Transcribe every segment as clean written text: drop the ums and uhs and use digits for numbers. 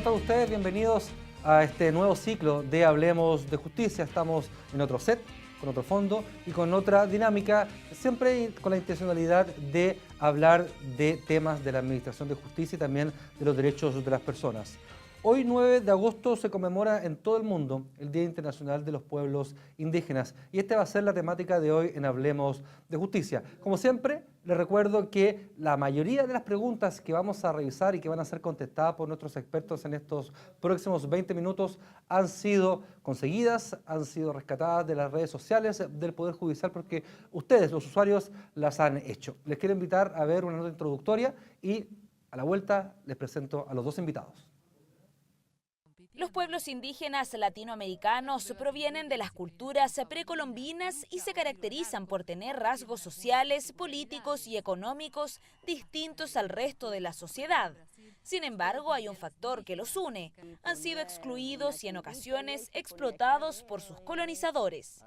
¿Cómo están ustedes? Bienvenidos a este nuevo ciclo de Hablemos de Justicia. Estamos en otro set, con otro fondo y con otra dinámica, siempre con la intencionalidad de hablar de temas de la administración de justicia y también de los derechos de las personas. Hoy, 9 de agosto, se conmemora en todo el mundo el Día Internacional de los Pueblos Indígenas y esta va a ser la temática de hoy en Hablemos de Justicia. Como siempre, les recuerdo que la mayoría de las preguntas que vamos a revisar y que van a ser contestadas por nuestros expertos en estos próximos 20 minutos han sido conseguidas, han sido rescatadas de las redes sociales del Poder Judicial porque ustedes, los usuarios, las han hecho. Les quiero invitar a ver una nota introductoria y a la vuelta les presento a los dos invitados. Los pueblos indígenas latinoamericanos provienen de las culturas precolombinas y se caracterizan por tener rasgos sociales, políticos y económicos distintos al resto de la sociedad. Sin embargo, hay un factor que los une. Han sido excluidos y en ocasiones explotados por sus colonizadores.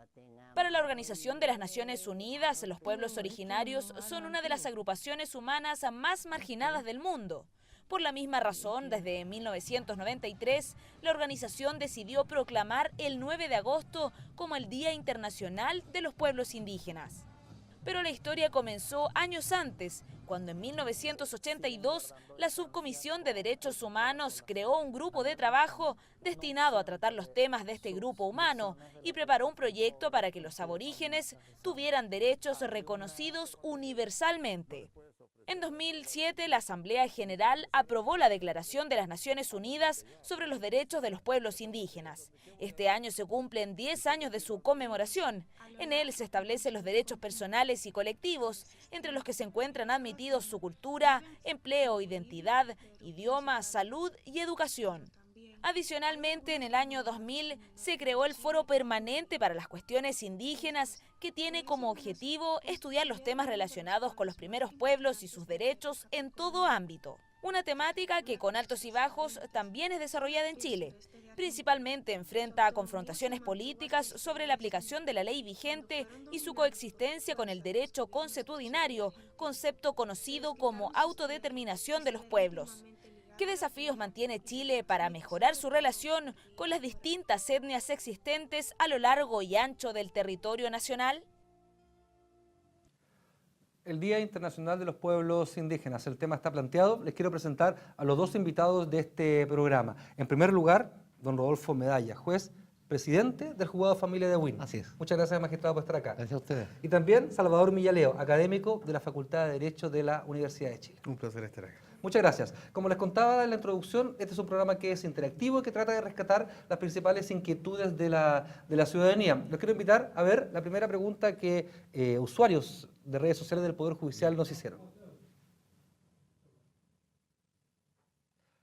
Para la Organización de las Naciones Unidas, los pueblos originarios son una de las agrupaciones humanas más marginadas del mundo. Por la misma razón, desde 1993, la organización decidió proclamar el 9 de agosto como el Día Internacional de los Pueblos Indígenas. Pero la historia comenzó años antes, cuando en 1982 la Subcomisión de Derechos Humanos creó un grupo de trabajo destinado a tratar los temas de este grupo humano y preparó un proyecto para que los aborígenes tuvieran derechos reconocidos universalmente. En 2007, la Asamblea General aprobó la Declaración de las Naciones Unidas sobre los Derechos de los Pueblos Indígenas. Este año se cumplen 10 años de su conmemoración. En él se establecen los derechos personales y colectivos, entre los que se encuentran admitidos su cultura, empleo, identidad, idioma, salud y educación. Adicionalmente, en el año 2000 se creó el Foro Permanente para las Cuestiones Indígenas, que tiene como objetivo estudiar los temas relacionados con los primeros pueblos y sus derechos en todo ámbito. Una temática que con altos y bajos también es desarrollada en Chile. Principalmente enfrenta a confrontaciones políticas sobre la aplicación de la ley vigente y su coexistencia con el derecho consuetudinario, concepto conocido como autodeterminación de los pueblos. ¿Qué desafíos mantiene Chile para mejorar su relación con las distintas etnias existentes a lo largo y ancho del territorio nacional? El Día Internacional de los Pueblos Indígenas, el tema está planteado. Les quiero presentar a los dos invitados de este programa. En primer lugar, don Rodolfo Medalla, juez presidente del Juzgado de Familia de Huin. Así es. Muchas gracias, magistrado, por estar acá. Gracias a ustedes. Y también Salvador Millaleo, académico de la Facultad de Derecho de la Universidad de Chile. Un placer estar acá. Muchas gracias. Como les contaba en la introducción, este es un programa que es interactivo y que trata de rescatar las principales inquietudes de la ciudadanía. Los quiero invitar a ver la primera pregunta que usuarios de redes sociales del Poder Judicial nos hicieron.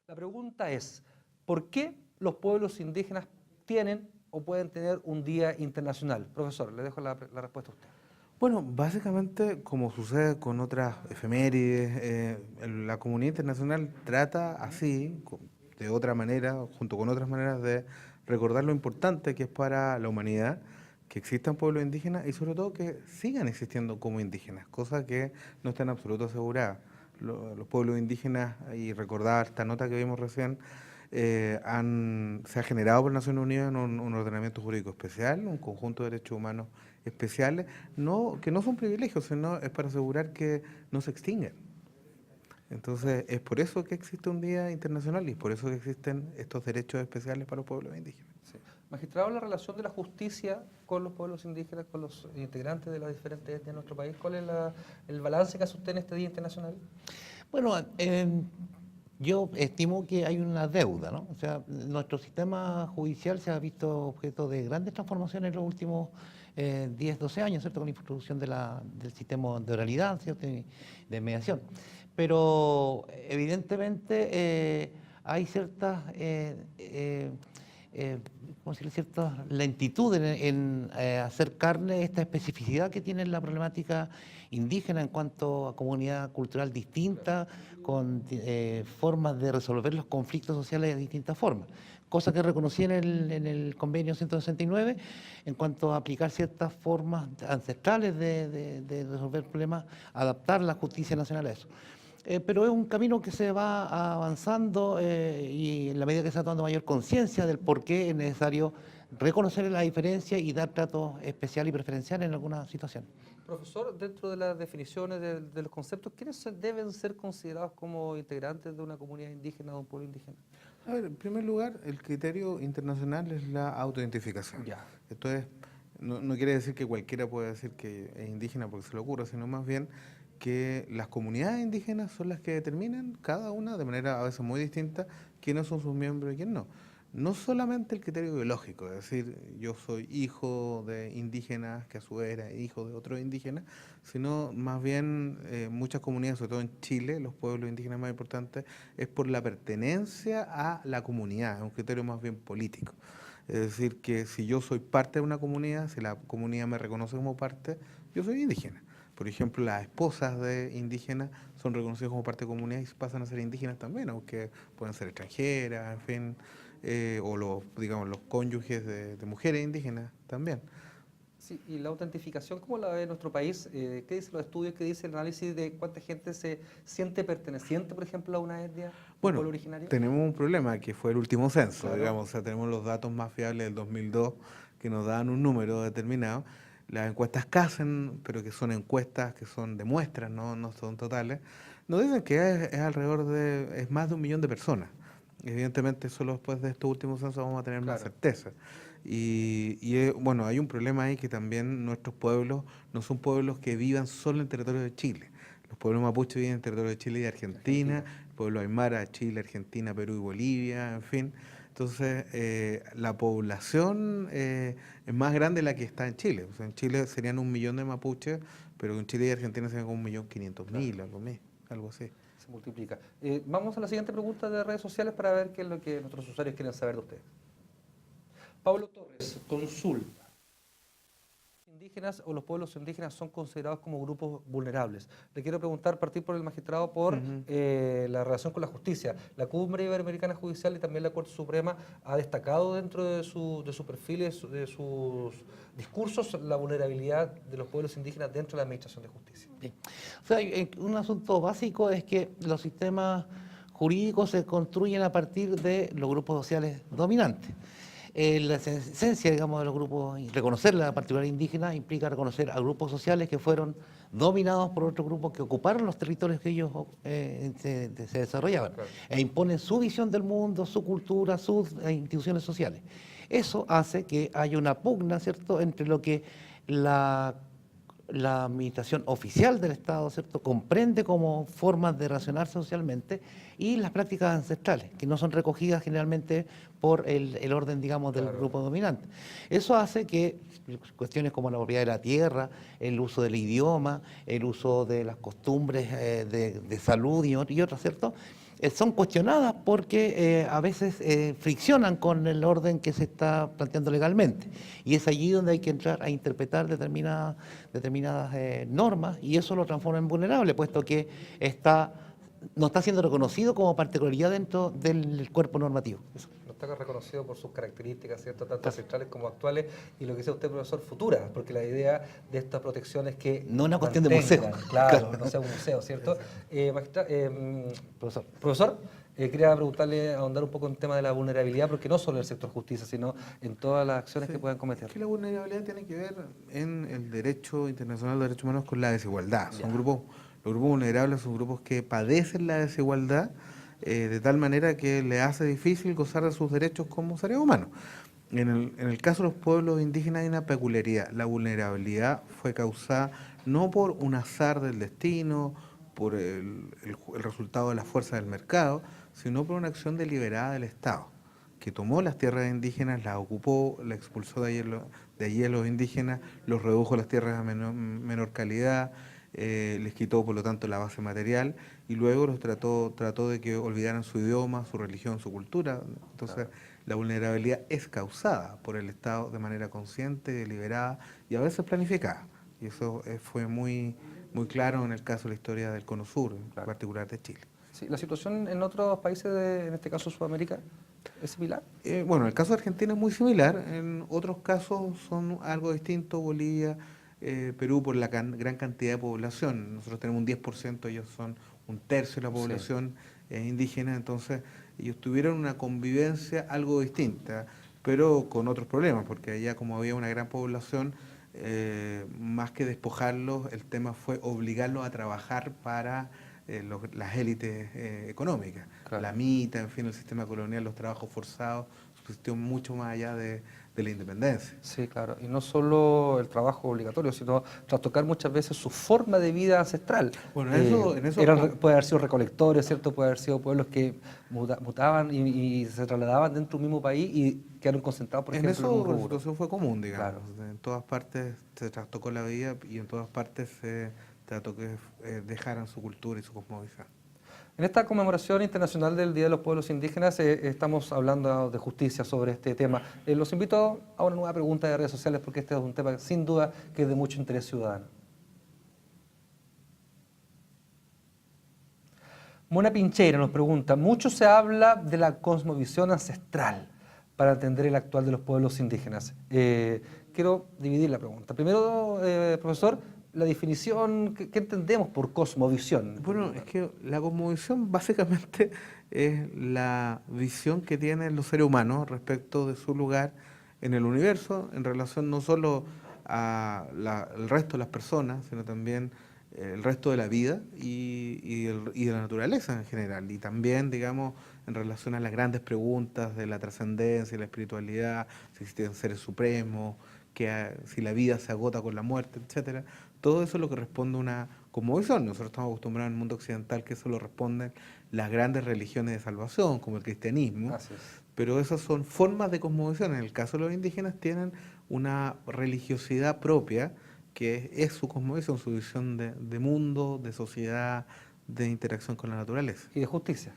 La pregunta es, ¿por qué los pueblos indígenas tienen o pueden tener un día internacional? Profesor, le dejo la respuesta a usted. Bueno, básicamente, como sucede con otras efemérides, la comunidad internacional trata así, de otra manera, junto con otras maneras de recordar lo importante que es para la humanidad que existan pueblos indígenas y sobre todo que sigan existiendo como indígenas, cosa que no está en absoluto asegurada. Los pueblos indígenas, y recordar esta nota que vimos recién, se ha generado por Naciones Unidas un ordenamiento jurídico especial, un conjunto de derechos humanos especiales, que no son privilegios, sino es para asegurar que no se extinguen. Entonces, es por eso que existe un Día Internacional y por eso que existen estos derechos especiales para los pueblos indígenas. Sí. Magistrado, la relación de la justicia con los pueblos indígenas, con los integrantes de las diferentes etnias de nuestro país, ¿cuál es el balance que hace usted en este Día Internacional? Bueno, yo estimo que hay una deuda, ¿no? O sea, nuestro sistema judicial se ha visto objeto de grandes transformaciones en los últimos 10, 12 años, ¿cierto? Con la introducción del sistema de oralidad, ¿cierto? Y de mediación. Pero evidentemente hay ciertas, ¿cómo decirlo? Cierta lentitud en hacer carne esta especificidad que tiene la problemática indígena en cuanto a comunidad cultural distinta, con formas de resolver los conflictos sociales de distintas formas. Cosa que reconocí en el convenio 169 en cuanto a aplicar ciertas formas ancestrales de resolver problemas, adaptar la justicia nacional a eso. pero es un camino que se va avanzando y en la medida que se va tomando mayor conciencia del por qué es necesario reconocer la diferencia y dar trato especial y preferencial en algunas situaciones. Profesor, dentro de las definiciones de los conceptos, ¿quiénes deben ser considerados como integrantes de una comunidad indígena o de un pueblo indígena? A ver, en primer lugar, el criterio internacional es la autoidentificación. Ya. Esto es, no quiere decir que cualquiera pueda decir que es indígena porque se le ocurra, sino más bien que las comunidades indígenas son las que determinan, cada una de manera a veces muy distinta, quiénes son sus miembros y quién no. No solamente el criterio biológico, es decir, yo soy hijo de indígenas que a su vez era hijo de otros indígenas, sino más bien muchas comunidades, sobre todo en Chile, los pueblos indígenas más importantes, es por la pertenencia a la comunidad, es un criterio más bien político. Es decir, que si yo soy parte de una comunidad, si la comunidad me reconoce como parte, yo soy indígena. Por ejemplo, las esposas de indígenas son reconocidas como parte de comunidad y pasan a ser indígenas también, aunque pueden ser extranjeras, en fin, o los, digamos, los cónyuges de mujeres indígenas también. Sí, y la autentificación, ¿cómo la ve nuestro país? ¿Qué dicen los estudios? ¿Qué dice el análisis de cuánta gente se siente perteneciente, por ejemplo, a una etnia, un Bueno, pueblo originario? tenemos un problema que fue el último censo, Claro. digamos, o sea, tenemos los datos más fiables del 2002 que nos dan un número determinado. Las encuestas que hacen, pero que son encuestas que son de muestras, no son totales, nos dicen que es alrededor de, es más de 1 millón de personas. Evidentemente, solo después de estos últimos censos vamos a tener más Claro. certeza. Bueno, hay un problema ahí que también nuestros pueblos no son pueblos que vivan solo en el territorio de Chile. Los pueblos mapuches viven en el territorio de Chile y Argentina, el pueblo aymara, Chile, Argentina, Perú y Bolivia, en fin. Entonces, la población es más grande de la que está en Chile. O sea, en Chile serían 1 millón de mapuches, pero en Chile y Argentina serían como 1.500.000, algo así. Se multiplica. Vamos a la siguiente pregunta de redes sociales para ver qué es lo que nuestros usuarios quieren saber de ustedes. Pablo Torres, consulta. ¿Indígenas o los pueblos indígenas son considerados como grupos vulnerables? Le quiero preguntar, partir por el magistrado, por la relación con la justicia. La Cumbre Iberoamericana Judicial y también la Corte Suprema ha destacado dentro de su perfil y de sus discursos la vulnerabilidad de los pueblos indígenas dentro de la administración de justicia. Sí. O sea, un asunto básico es que los sistemas jurídicos se construyen a partir de los grupos sociales dominantes. La esencia, digamos, de los grupos, y reconocer la particularidad indígena implica reconocer a grupos sociales que fueron dominados por otros grupos que ocuparon los territorios que ellos se desarrollaban, Claro. e imponen su visión del mundo, su cultura, sus instituciones sociales. Eso hace que haya una pugna, ¿cierto?, entre lo que la administración oficial del Estado, ¿cierto?, comprende como formas de relacionarse socialmente, y las prácticas ancestrales, que no son recogidas generalmente por el orden, digamos, del Claro. grupo dominante. Eso hace que cuestiones como la propiedad de la tierra, el uso del idioma, el uso de las costumbres de salud y otras, ¿cierto?, son cuestionadas porque a veces friccionan con el orden que se está planteando legalmente. Y es allí donde hay que entrar a interpretar determinadas normas, y eso lo transforma en vulnerable, puesto que no está siendo reconocido como particularidad dentro del cuerpo normativo. Eso. No está reconocido por sus características, ¿cierto?, tanto ancestrales como actuales, y lo que dice usted, profesor, futuras, porque la idea de esta protección es que no es una cuestión de museo. Claro, no sea un museo, ¿cierto? Profesor, quería preguntarle, ahondar un poco en el tema de la vulnerabilidad, porque no solo en el sector justicia, sino en todas las acciones que puedan cometer. Es que la vulnerabilidad tiene que ver en el derecho internacional de derechos humanos con la desigualdad. Ya. Los grupos vulnerables son grupos que padecen la desigualdad de tal manera que le hace difícil gozar de sus derechos como seres humanos. En el caso de los pueblos indígenas hay una peculiaridad. La vulnerabilidad fue causada no por un azar del destino, por el resultado de la fuerza del mercado, sino por una acción deliberada del Estado, que tomó las tierras indígenas, las ocupó, las expulsó de allí a los indígenas, los redujo a las tierras a menor calidad, les quitó por lo tanto la base material y luego los trató de que olvidaran su idioma, su religión, su cultura. Entonces la vulnerabilidad es causada por el Estado de manera consciente, deliberada y a veces planificada. Y eso fue muy claro en el caso de la historia del Cono Sur, en particular de Chile. Sí, ¿la situación en otros países, en este caso Sudamérica, es similar? Bueno, el caso de Argentina es muy similar, en otros casos son algo distinto, Bolivia, Perú por la gran cantidad de población. Nosotros tenemos un 10%, ellos son un tercio de la población indígena, entonces ellos tuvieron una convivencia algo distinta, pero con otros problemas, porque allá como había una gran población, más que despojarlos, el tema fue obligarlos a trabajar para las élites económicas. Claro. La mita, en fin, el sistema colonial, los trabajos forzados, subsistió mucho más allá de la independencia. Sí, claro. Y no solo el trabajo obligatorio, sino trastocar muchas veces su forma de vida ancestral. Bueno, en eso puede haber sido recolectores, ¿cierto? Puede haber sido pueblos que mutaban y se trasladaban dentro de un mismo país y quedaron concentrados, por ejemplo, en un la rubro. situación fue común, digamos. Claro. En todas partes se trastocó la vida y en todas partes se trató que dejaran su cultura y su cosmovisión. En esta conmemoración internacional del Día de los Pueblos Indígenas estamos hablando de justicia sobre este tema. Los invito a una nueva pregunta de redes sociales porque este es un tema sin duda que es de mucho interés ciudadano. Mona Pincheira nos pregunta, mucho se habla de la cosmovisión ancestral para entender el actual de los pueblos indígenas. Quiero dividir la pregunta. Primero, profesor, la definición, ¿qué entendemos por cosmovisión? Bueno, es que la cosmovisión básicamente es la visión que tienen los seres humanos respecto de su lugar en el universo, en relación no solo al resto de las personas, sino también el resto de la vida y de la naturaleza en general. Y también, digamos, en relación a las grandes preguntas de la trascendencia y la espiritualidad, si existen seres supremos, si la vida se agota con la muerte, etcétera. Todo eso es lo que responde a una cosmovisión. Nosotros estamos acostumbrados en el mundo occidental que eso lo responden las grandes religiones de salvación, como el cristianismo. Así es. Pero esas son formas de cosmovisión. En el caso de los indígenas tienen una religiosidad propia, que es su cosmovisión, su visión de mundo, de sociedad, de interacción con la naturaleza. Y de justicia.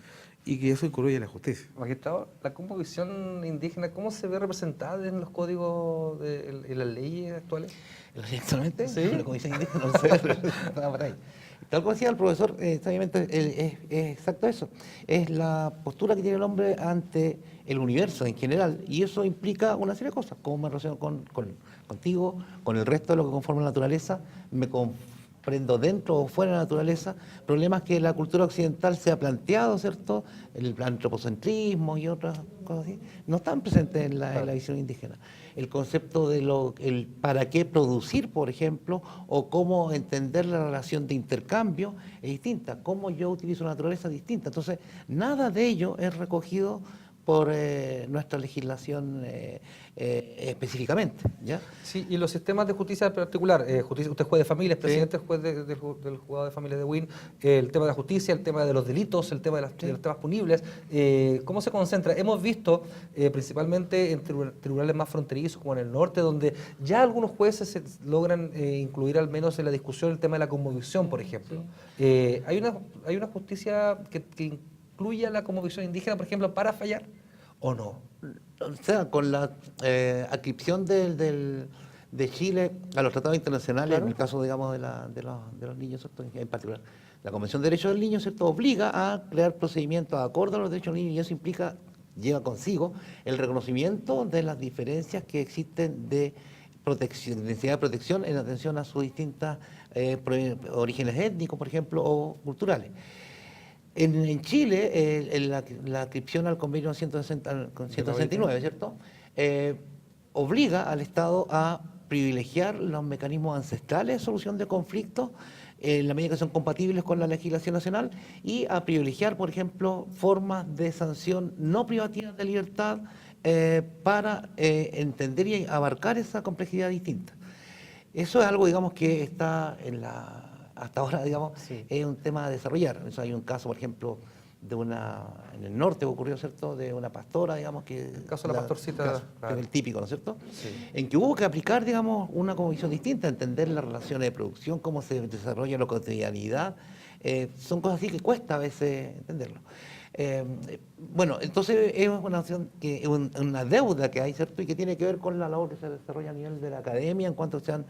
Y que eso incluye la justicia. Magistrado, la cosmovisión indígena, ¿cómo se ve representada en los códigos en las leyes actuales? Actualmente, Sí. la Comisión Indígena, no sé, estaba por ahí. Tal como decía el profesor, sabiamente, es exacto eso. Es la postura que tiene el hombre ante el universo en general, y eso implica una serie de cosas, cómo me relaciono contigo, con el resto de lo que conforma la naturaleza, me comprendo dentro o fuera de la naturaleza, problemas que la cultura occidental se ha planteado, ¿cierto? El antropocentrismo y otras cosas así, no están presentes en la visión indígena. El concepto de el para qué producir, por ejemplo, o cómo entender la relación de intercambio es distinta, cómo yo utilizo la naturaleza es distinta. Entonces, nada de ello es recogido por nuestra legislación específicamente, ¿ya? Sí, y los sistemas de justicia en particular, usted es juez de familia, es presidente del juzgado de familia de Wynn, el tema de la justicia, el tema de los delitos, el tema de los temas punibles, ¿cómo se concentra? Hemos visto principalmente en tribunales más fronterizos como en el norte, donde ya algunos jueces logran incluir al menos en la discusión el tema de la conmovisión, por ejemplo. ¿Hay una justicia que incluya la cosmovisión indígena, por ejemplo, para fallar o no? O sea, con la adscripción de Chile a los tratados internacionales, Claro. en el caso, digamos, de los niños, ¿cierto? En particular, la Convención de Derechos del Niño, ¿cierto?, obliga a crear procedimientos acorde a los derechos del niño, y eso lleva consigo el reconocimiento de las diferencias que existen de necesidad de protección en atención a sus distintas orígenes étnicos, por ejemplo, o culturales. En Chile, la adscripción al convenio 169, ¿cierto?, obliga al Estado a privilegiar los mecanismos ancestrales de solución de conflictos en la medida que son compatibles con la legislación nacional, y a privilegiar, por ejemplo, formas de sanción no privativas de libertad para entender y abarcar esa complejidad distinta. Eso es algo, digamos, que está hasta ahora, digamos, Sí. es un tema a desarrollar. Eso hay un caso, por ejemplo, en el norte ocurrió, ¿cierto?, de una pastora, digamos, que... El caso de la pastorcita, que claro. es el típico, ¿no es cierto? Sí. En que hubo que aplicar, digamos, una cosmovisión distinta, entender las relaciones de producción, cómo se desarrolla la cotidianidad. Son cosas así que cuesta a veces entenderlo. Bueno, entonces es una deuda que hay, ¿cierto? Y que tiene que ver con la labor que se desarrolla a nivel de la academia en cuanto se han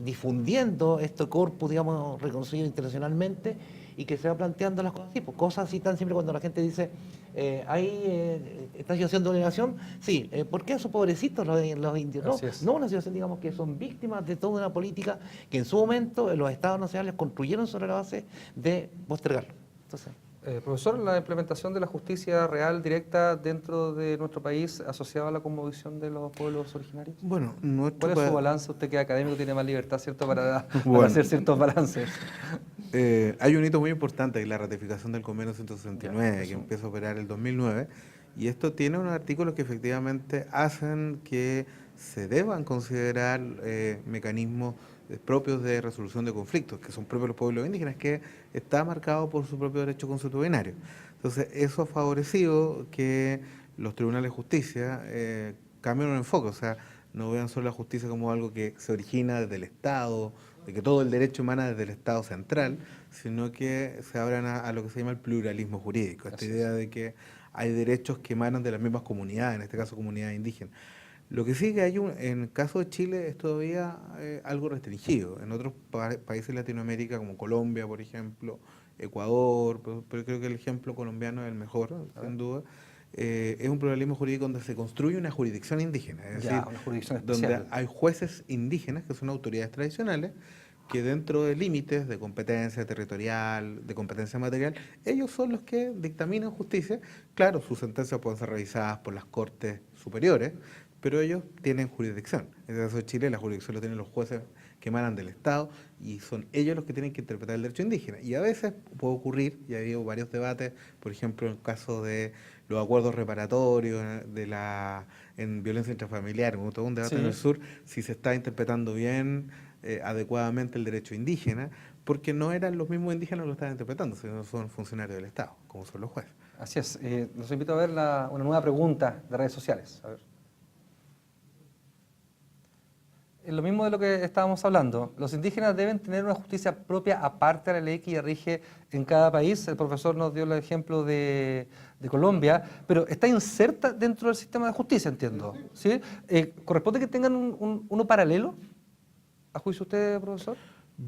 difundiendo este corpus, digamos, reconocido internacionalmente y que se va planteando las cosas así, pues cosas así tan simples cuando la gente dice, hay esta situación de vulneración, sí, ¿por qué esos pobrecitos los indios? No, no una situación, digamos, que son víctimas de toda una política que en su momento los estados nacionales construyeron sobre la base de postergarlo. Entonces, profesor, la implementación de la justicia real directa dentro de nuestro país asociada a la cosmovisión de los pueblos originarios. Bueno, ¿cuál es su balance? Usted que es académico tiene más libertad, ¿cierto?, para bueno, hacer ciertos balances. Hay un hito muy importante, que es la ratificación del Convenio 169, que empieza a operar el 2009, y esto tiene unos artículos que efectivamente hacen que se deban considerar mecanismos propios de resolución de conflictos, que son propios de los pueblos indígenas, que está marcado por su propio derecho consuetudinario. Entonces, eso ha favorecido que los tribunales de justicia cambien un enfoque, o sea, no vean solo la justicia como algo que se origina desde el Estado, de que todo el derecho emana desde el Estado central, sino que se abran a lo que se llama el pluralismo jurídico, esta idea de que hay derechos que emanan de las mismas comunidades, en este caso comunidades indígenas. Lo que sí que hay, en el caso de Chile, es todavía algo restringido. En otros países de Latinoamérica, como Colombia, por ejemplo, Ecuador, pero creo que el ejemplo colombiano es el mejor, sin duda, es un pluralismo jurídico donde se construye una jurisdicción indígena, es decir, una jurisdicción especial, donde hay jueces indígenas, que son autoridades tradicionales, que dentro de límites de competencia territorial, de competencia material, ellos son los que dictaminan justicia. Claro, sus sentencias pueden ser revisadas por las cortes superiores, pero ellos tienen jurisdicción. En el caso de Chile, la jurisdicción lo tienen los jueces que emanan del Estado y son ellos los que tienen que interpretar el derecho indígena. Y a veces puede ocurrir, y ha habido varios debates, por ejemplo, en el caso de los acuerdos reparatorios, en violencia intrafamiliar, hubo todo un debate en el sur, si se está interpretando bien, adecuadamente el derecho indígena, porque no eran los mismos indígenas los que lo estaban interpretando, sino son funcionarios del Estado, como son los jueces. Así es. Los invito a ver una nueva pregunta de redes sociales. A ver. Es lo mismo de lo que estábamos hablando. Los indígenas deben tener una justicia propia aparte de la ley que rige en cada país. El profesor nos dio el ejemplo de Colombia, pero está inserta dentro del sistema de justicia, entiendo. ¿Sí? ¿Corresponde que tengan uno paralelo? ¿A juicio usted, profesor?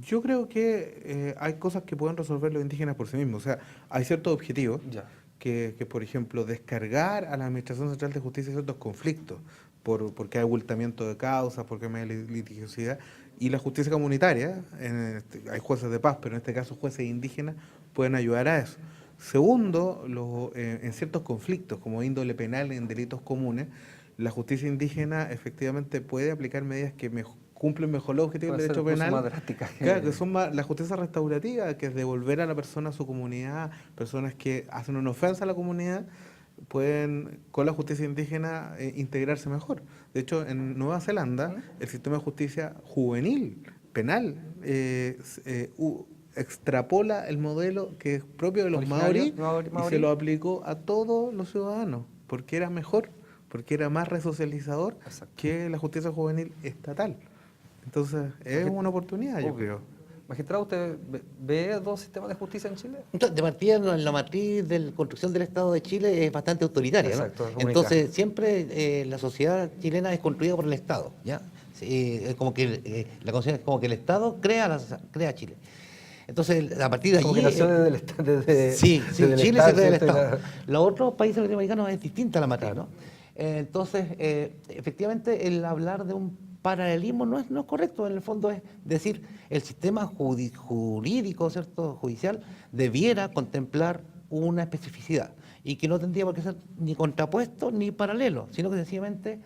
Yo creo que hay cosas que pueden resolver los indígenas por sí mismos. O sea, hay ciertos objetivos que, por ejemplo, descargar a la Administración Central de Justicia ciertos conflictos, porque hay abultamiento de causas, porque hay litigiosidad, y la justicia comunitaria, hay jueces de paz, pero en este caso jueces indígenas, pueden ayudar a eso. Segundo, en ciertos conflictos, como índole penal en delitos comunes, la justicia indígena efectivamente puede aplicar medidas que cumplen mejor los objetivos del derecho penal. Más drásticas. Claro, que son la justicia restaurativa, que es devolver a la persona a su comunidad, personas que hacen una ofensa a la comunidad, pueden con la justicia indígena integrarse mejor. De hecho, en Nueva Zelanda, el sistema de justicia juvenil, penal, extrapola el modelo que es propio de los maorí y se lo aplicó a todos los ciudadanos, porque era mejor, porque era más resocializador que la justicia juvenil estatal. Entonces, es una oportunidad, yo creo. Magistrado, ¿usted ve dos sistemas de justicia en Chile? De partida, la matriz de la construcción del Estado de Chile es bastante autoritaria, ¿no? Entonces, siempre la sociedad chilena es construida por el Estado, ¿ya? Es como que la concepción es como que el Estado crea Chile. Entonces, a partir de allí... Como que nació desde sí, Chile se crea el Estado. La... Los otros países latinoamericanos es distinta la matriz, ¿no? Entonces, efectivamente, el hablar de un paralelismo no es correcto. En el fondo es decir, el sistema jurídico, ¿cierto?, judicial, debiera contemplar una especificidad y que no tendría por qué ser ni contrapuesto ni paralelo, sino que sencillamente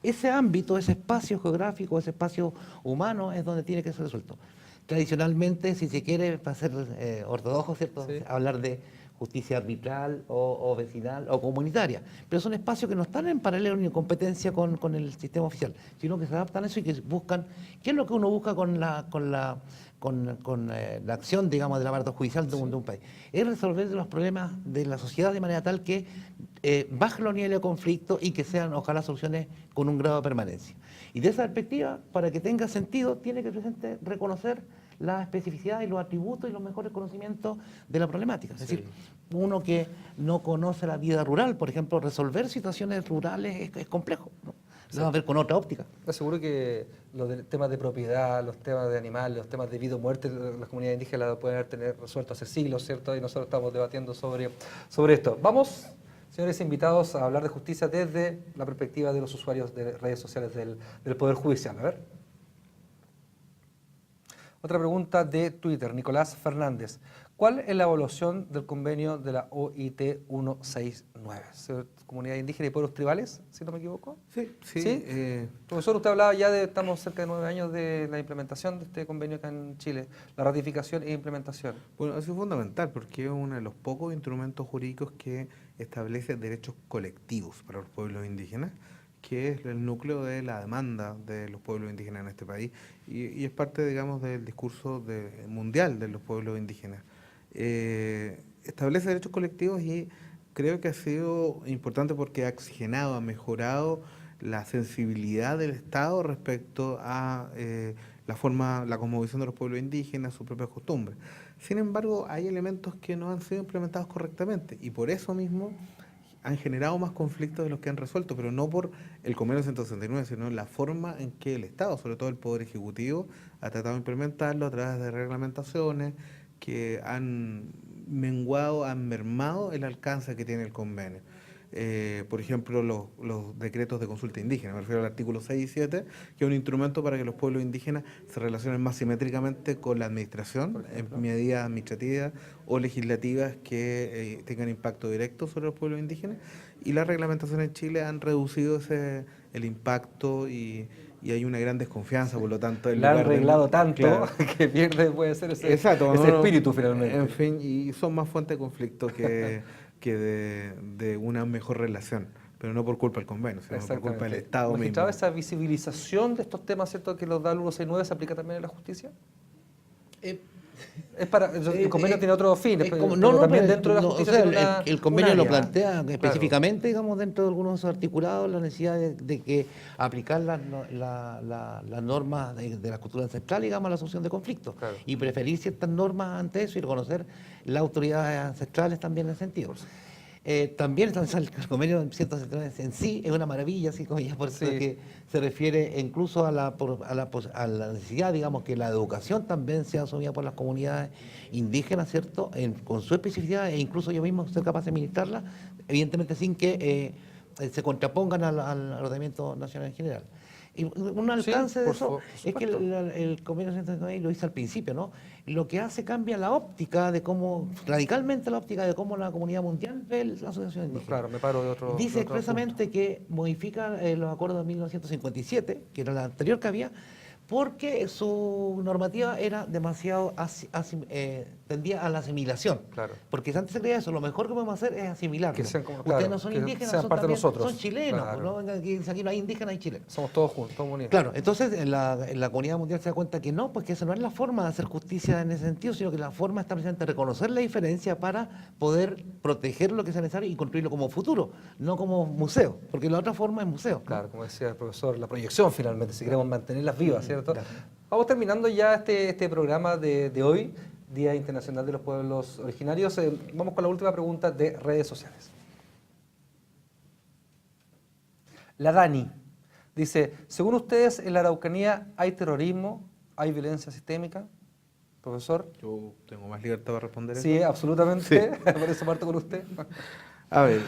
ese ámbito, ese espacio geográfico, ese espacio humano es donde tiene que ser resuelto. Tradicionalmente, si se quiere, para ser ortodoxo, ¿cierto?, hablar de justicia arbitral o vecinal o comunitaria, pero son espacios que no están en paralelo ni en competencia con el sistema oficial, sino que se adaptan a eso y que buscan, ¿qué es lo que uno busca con la acción, digamos, del aparato judicial de un país? Es resolver los problemas de la sociedad de manera tal que baje los niveles de conflicto y que sean, ojalá, soluciones con un grado de permanencia. Y de esa perspectiva, para que tenga sentido, tiene que reconocer la especificidad y los atributos y los mejores conocimientos de la problemática. Es decir, uno que no conoce la vida rural, por ejemplo, resolver situaciones rurales es complejo, ¿no? Lo vamos a ver con otra óptica. Seguro que los temas de propiedad, los temas de animales, los temas de vida o muerte, las comunidades indígenas lo pueden tener resuelto hace siglos, ¿cierto? Y nosotros estamos debatiendo sobre esto. Vamos, señores invitados, a hablar de justicia desde la perspectiva de los usuarios de redes sociales del Poder Judicial. A ver. Otra pregunta de Twitter, Nicolás Fernández. ¿Cuál es la evaluación del convenio de la OIT 169? ¿Comunidad indígena y pueblos tribales, si no me equivoco? Sí. Profesor, usted hablaba ya estamos cerca de 9 años de la implementación de este convenio acá en Chile, la ratificación e implementación. Bueno, eso es fundamental porque es uno de los pocos instrumentos jurídicos que establece derechos colectivos para los pueblos indígenas, que es el núcleo de la demanda de los pueblos indígenas en este país y es parte, digamos, del discurso mundial de los pueblos indígenas. Establece derechos colectivos y creo que ha sido importante porque ha oxigenado, ha mejorado la sensibilidad del Estado respecto a la cosmovisión de los pueblos indígenas, sus propias costumbres. Sin embargo, hay elementos que no han sido implementados correctamente y por eso mismo han generado más conflictos de los que han resuelto, pero no por el convenio 169, sino la forma en que el Estado, sobre todo el Poder Ejecutivo, ha tratado de implementarlo a través de reglamentaciones que han menguado, han mermado el alcance que tiene el convenio. Por ejemplo, los decretos de consulta indígena, me refiero al artículo 6 y 7, que es un instrumento para que los pueblos indígenas se relacionen más simétricamente con la administración en medidas administrativas o legislativas que tengan impacto directo sobre los pueblos indígenas. Y las reglamentaciones en Chile han reducido el impacto y hay una gran desconfianza, por lo tanto... La han arreglado tanto que pierde, puede ser ese espíritu finalmente. En fin, y son más fuente de conflicto que de una mejor relación, pero no por culpa del convenio, sino por culpa del Estado mismo. ¿Magistrado, esa visibilización de estos temas, cierto, que los da el 169 se aplica también en la justicia? El convenio tiene otro fin, también dentro de la justicia el convenio lo plantea específicamente, digamos, dentro de algunos articulados, la necesidad de que aplicar las normas de la cultura ancestral, digamos, a la solución de conflictos, y preferir ciertas normas ante eso y reconocer las autoridades ancestrales también en ese sentido. También el convenio 169 en sí es una maravilla, así como ya por eso que se refiere incluso a la necesidad, digamos, que la educación también sea asumida por las comunidades indígenas, ¿cierto? Con su especificidad e incluso yo mismo ser capaz de administrarla, evidentemente sin que se contrapongan al ordenamiento nacional en general. Y un alcance de eso es que el convenio 169 lo hice al principio, ¿no? Lo que hace cambia la óptica de cómo, radicalmente la óptica de cómo la comunidad mundial ve la asociación indígena. Claro, me paro de otro. Dice expresamente que modifica los acuerdos de 1957, que era la anterior que había, porque su normativa era demasiado, tendía a la asimilación. Claro. Porque antes se creía eso, lo mejor que podemos hacer es asimilarlo. Ustedes no son indígenas, sean parte de nosotros. Son chilenos, ¿no? Aquí no hay indígenas, hay chilenos. Somos todos juntos, todos unidos. Claro, entonces en la comunidad mundial se da cuenta que no, pues que esa no es la forma de hacer justicia en ese sentido, sino que la forma está precisamente reconocer la diferencia para poder proteger lo que sea necesario y construirlo como futuro, no como museo, porque la otra forma es museo. Claro, como decía el profesor, la proyección finalmente, si queremos mantenerlas vivas, ¿cierto? Claro. Vamos terminando ya este programa de hoy, Día Internacional de los Pueblos Originarios. Vamos con la última pregunta de redes sociales. La Dani dice, según ustedes, ¿en la Araucanía hay terrorismo, hay violencia sistémica? Profesor. Yo tengo más libertad para responder eso. Sí, absolutamente. Sí. Por eso parto con usted. A ver,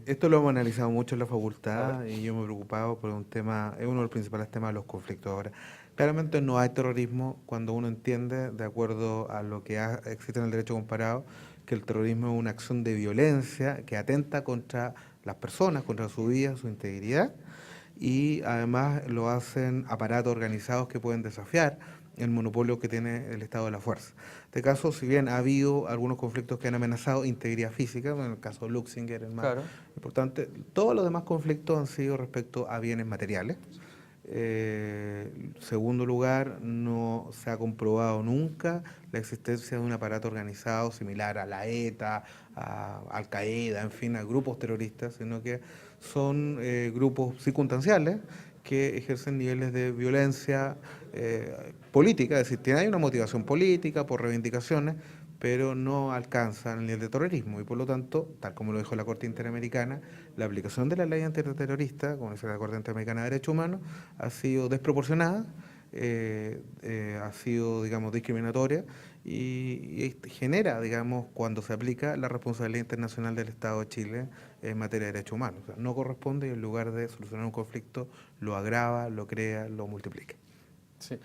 esto lo hemos analizado mucho en la facultad y yo me he preocupado por un tema, es uno de los principales temas de los conflictos ahora. Claramente no hay terrorismo cuando uno entiende, de acuerdo a lo que existe en el derecho comparado, que el terrorismo es una acción de violencia que atenta contra las personas, contra su vida, su integridad, y además lo hacen aparatos organizados que pueden desafiar el monopolio que tiene el estado de la fuerza. En este caso, si bien ha habido algunos conflictos que han amenazado integridad física, en el caso de Luxinger, el más importante, todos los demás conflictos han sido respecto a bienes materiales. Segundo lugar, no se ha comprobado nunca la existencia de un aparato organizado similar a la ETA, a Al-Qaeda, en fin, a grupos terroristas, sino que son grupos circunstanciales que ejercen niveles de violencia política, es decir, hay una motivación política por reivindicaciones, pero no alcanzan el nivel de terrorismo y por lo tanto, tal como lo dijo la Corte Interamericana, la aplicación de la ley antiterrorista, como dice la Corte Interamericana de Derechos Humanos, ha sido desproporcionada, ha sido, digamos, discriminatoria y genera, digamos, cuando se aplica la responsabilidad internacional del Estado de Chile en materia de derechos humanos. O sea, no corresponde y en lugar de solucionar un conflicto, lo agrava, lo crea, lo multiplica. Sí.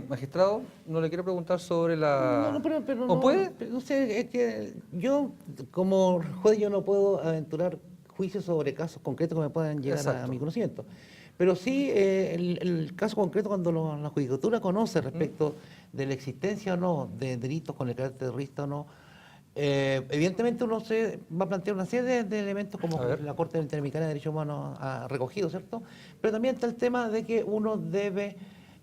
Magistrado, no le quiero preguntar sobre la... No, pero ¿O no, puede? no sé, es que yo como juez yo no puedo aventurar juicios sobre casos concretos que me puedan llegar Exacto. a mi conocimiento. Pero sí el caso concreto cuando la judicatura conoce respecto de la existencia o no de delitos con el carácter terrorista o no, evidentemente uno se va a plantear una serie de elementos como la Corte Interamericana de Derechos Humanos ha recogido, ¿cierto? Pero también está el tema de que uno debe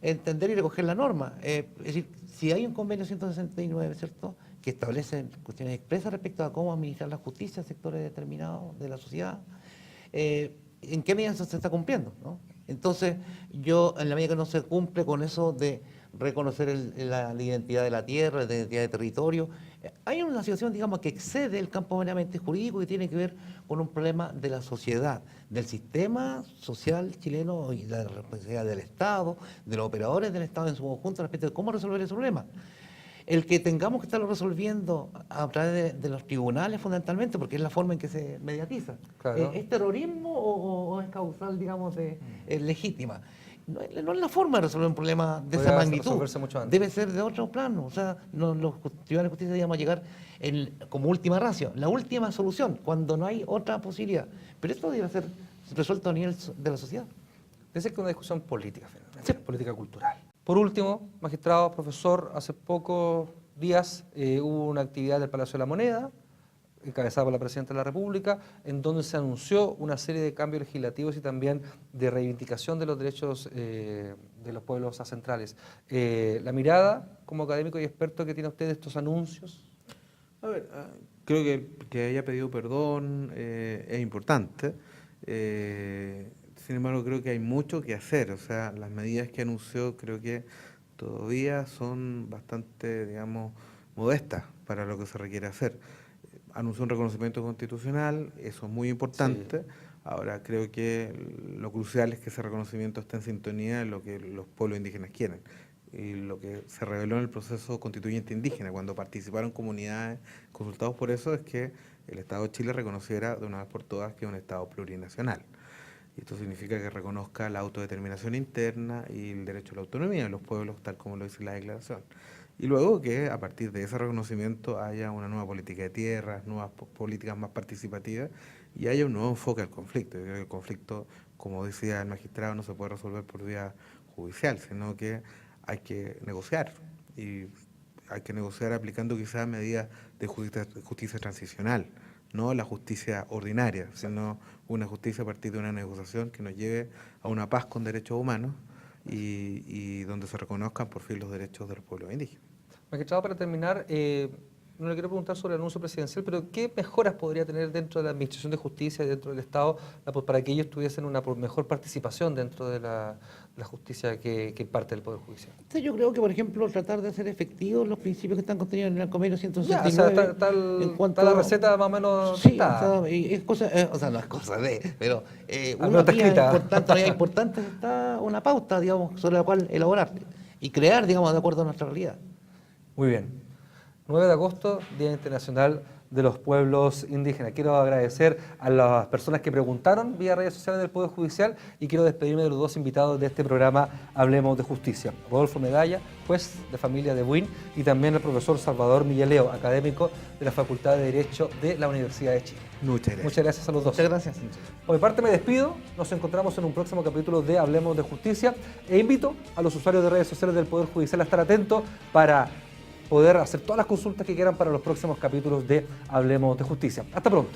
entender y recoger la norma. Es decir, si hay un convenio 169, ¿cierto?, que establece cuestiones expresas respecto a cómo administrar la justicia en sectores determinados de la sociedad, ¿en qué medida se está cumpliendo?, ¿no? Entonces, yo, en la medida que no se cumple con eso de reconocer la identidad de la tierra, la identidad de territorio, hay una situación, digamos, que excede el campo meramente jurídico y tiene que ver con un problema de la sociedad, del sistema social chileno y la responsabilidad del Estado, de los operadores del Estado en su conjunto respecto de cómo resolver ese problema. El que tengamos que estarlo resolviendo a través de los tribunales fundamentalmente, porque es la forma en que se mediatiza. Claro. ¿Es terrorismo o es causal, digamos, legítima? No es la forma de resolver un problema de esa magnitud. Mucho antes. Debe ser de otro plano. O sea, los tribunales de justicia debemos llegar como última ratio, la última solución, cuando no hay otra posibilidad. Pero esto debe ser resuelto a nivel de la sociedad. Debe ser que una discusión política, finalmente, política cultural. Por último, magistrado, profesor, hace pocos días hubo una actividad del Palacio de la Moneda, encabezada por la Presidenta de la República, en donde se anunció una serie de cambios legislativos y también de reivindicación de los derechos de los pueblos ancestrales. La mirada, como académico y experto, que tiene usted de estos anuncios. A ver, creo que haya pedido perdón es importante. Sin embargo, creo que hay mucho que hacer. O sea, las medidas que anunció creo que todavía son bastante, digamos, modestas para lo que se requiere hacer. Anunció un reconocimiento constitucional, eso es muy importante. Sí. Ahora, creo que lo crucial es que ese reconocimiento esté en sintonía de lo que los pueblos indígenas quieren. Y lo que se reveló en el proceso constituyente indígena, cuando participaron comunidades consultados por eso, es que el Estado de Chile reconociera de una vez por todas que es un Estado plurinacional. Y esto significa que reconozca la autodeterminación interna y el derecho a la autonomía de los pueblos, tal como lo dice la declaración. Y luego que a partir de ese reconocimiento haya una nueva política de tierras, nuevas políticas más participativas y haya un nuevo enfoque al conflicto. Yo creo que el conflicto, como decía el magistrado, no se puede resolver por vía judicial, sino que hay que negociar. Y hay que negociar aplicando quizás medidas de justicia transicional, no la justicia ordinaria, sino una justicia a partir de una negociación que nos lleve a una paz con derechos humanos y donde se reconozcan por fin los derechos de los pueblos indígenas. Magistrado, para terminar, no le quiero preguntar sobre el anuncio presidencial, pero ¿qué mejoras podría tener dentro de la Administración de Justicia y dentro del Estado para que ellos tuviesen una mejor participación dentro de la justicia que parte del Poder Judicial? Yo creo que, por ejemplo, tratar de hacer efectivos los principios que están contenidos en el convenio 169. Ya, o sea, la receta más o menos... Sí, o sea, es cosa, o sea, no es cosa de, pero una vía importante está una pauta, digamos, sobre la cual elaborar y crear, digamos, de acuerdo a nuestra realidad. Muy bien. 9 de agosto, Día Internacional de los Pueblos Indígenas. Quiero agradecer a las personas que preguntaron vía redes sociales del Poder Judicial y quiero despedirme de los dos invitados de este programa Hablemos de Justicia. Rodolfo Medalla, juez de familia de Buin, y también el profesor Salvador Millaleo, académico de la Facultad de Derecho de la Universidad de Chile. Muchas gracias. Muchas gracias a los dos. Muchas gracias. Por mi parte me despido, nos encontramos en un próximo capítulo de Hablemos de Justicia e invito a los usuarios de redes sociales del Poder Judicial a estar atentos para poder hacer todas las consultas que quieran para los próximos capítulos de Hablemos de Justicia. Hasta pronto.